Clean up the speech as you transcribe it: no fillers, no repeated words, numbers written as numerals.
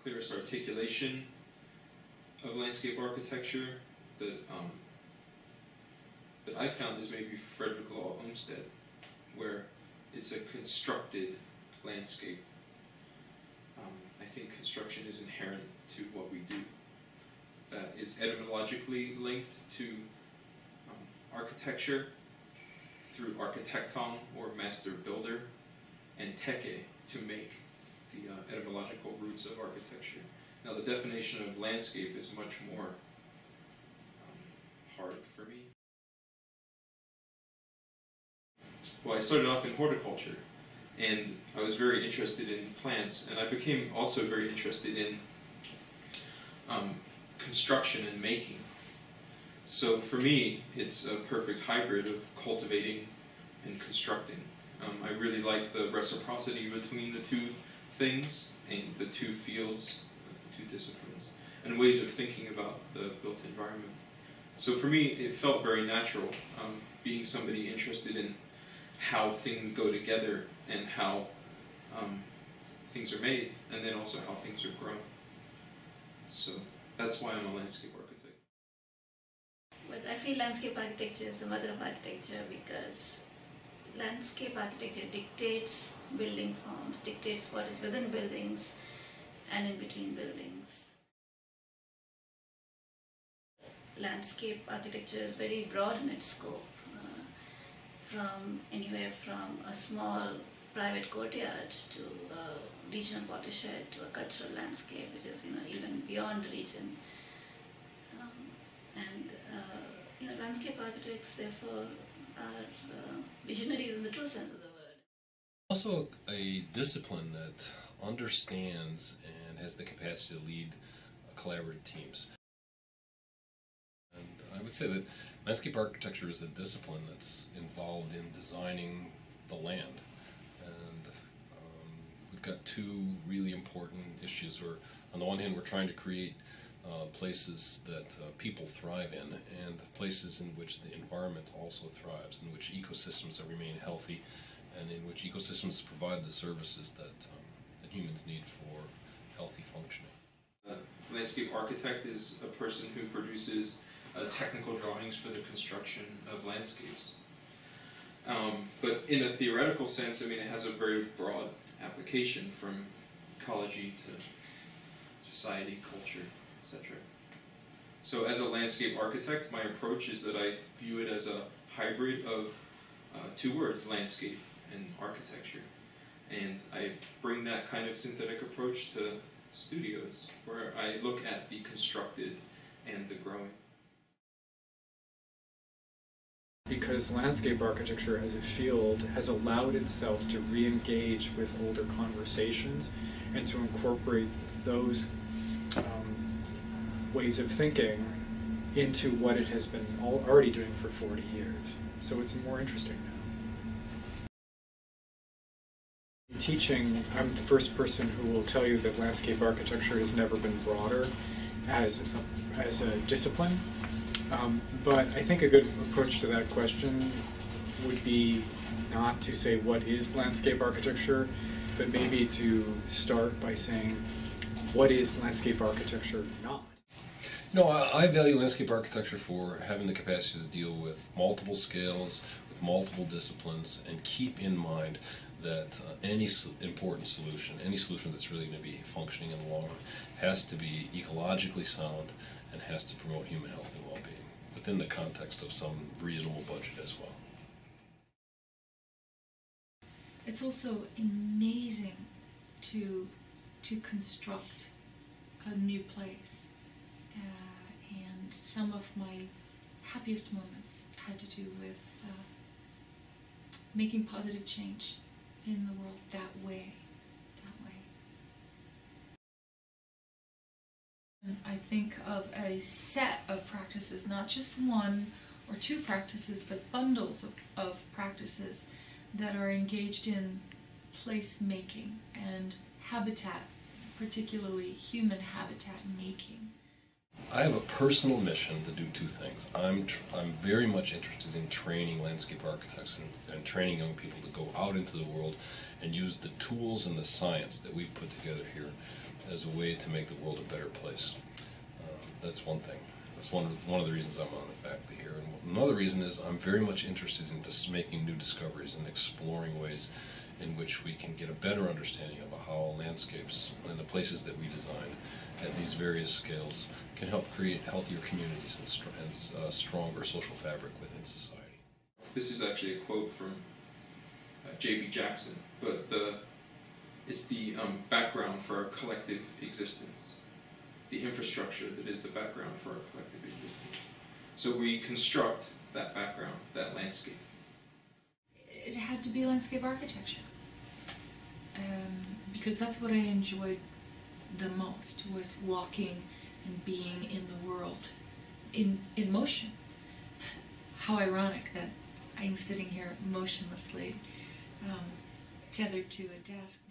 clearest articulation of landscape architecture that that I found is maybe Frederick Law Olmsted, where it's a constructed landscape. I think construction is inherent to what we do. That is etymologically linked to architecture through architecton, or master builder, and teke, to make, the etymological roots of architecture. Now the definition of landscape is much more hard for me. Well, I started off in horticulture, and I was very interested in plants, and I became also very interested in construction and making. So for me, it's a perfect hybrid of cultivating and constructing. I really like the reciprocity between the two things, and the two fields, the two disciplines, and ways of thinking about the built environment. So for me, it felt very natural, being somebody interested in how things go together and how things are made, and then also how things are grown. So that's why I'm a landscape architect. But I feel landscape architecture is the mother of architecture, because landscape architecture dictates building forms, dictates what is within buildings and in between buildings. Landscape architecture is very broad in its scope, from anywhere from a small private courtyard to a regional watershed to a cultural landscape, which is even beyond the region. Landscape architects therefore are visionaries in the true sense of the word. Also a discipline that understands and has the capacity to lead collaborative teams. And I would say that landscape architecture is a discipline that's involved in designing the land. And we've got two really important issues. On the one hand, we're trying to create places that people thrive in, and places in which the environment also thrives, in which ecosystems remain healthy, and in which ecosystems provide the services that humans need for healthy functioning. A landscape architect is a person who produces technical drawings for the construction of landscapes. But in a theoretical sense, it has a very broad application, from ecology to society, culture, etc. So as a landscape architect, my approach is that I view it as a hybrid of two words, landscape and architecture. And I bring that kind of synthetic approach to studios, where I look at the constructed and the growing. Because landscape architecture as a field has allowed itself to re-engage with older conversations and to incorporate those ways of thinking into what it has been already doing for 40 years. So it's more interesting now. In teaching, I'm the first person who will tell you that landscape architecture has never been broader as a discipline. But I think a good approach to that question would be not to say what is landscape architecture, but maybe to start by saying, what is landscape architecture not? I value landscape architecture for having the capacity to deal with multiple scales, with multiple disciplines, and keep in mind that any important solution, any solution that's really going to be functioning in the long run, has to be ecologically sound and has to promote human health and well-being within the context of some reasonable budget as well. It's also amazing to construct a new place. And some of my happiest moments had to do with making positive change in the world that way. And I think of a set of practices, not just one or two practices, but bundles of practices that are engaged in place making and habitat, particularly human habitat making. I have a personal mission to do two things. I'm very much interested in training landscape architects and training young people to go out into the world and use the tools and the science that we've put together here as a way to make the world a better place. That's one thing. That's one of the reasons I'm on the faculty here. And another reason is I'm very much interested in just making new discoveries and exploring ways in which we can get a better understanding of how landscapes and the places that we design at these various scales can help create healthier communities and stronger social fabric within society. This is actually a quote from J.B. Jackson, but it's the background for our collective existence, the infrastructure that is the background for our collective existence. So we construct that background, that landscape. It had to be landscape architecture, because that's what I enjoyed the most, was walking and being in the world, in motion. How ironic that I'm sitting here motionlessly, tethered to a desk.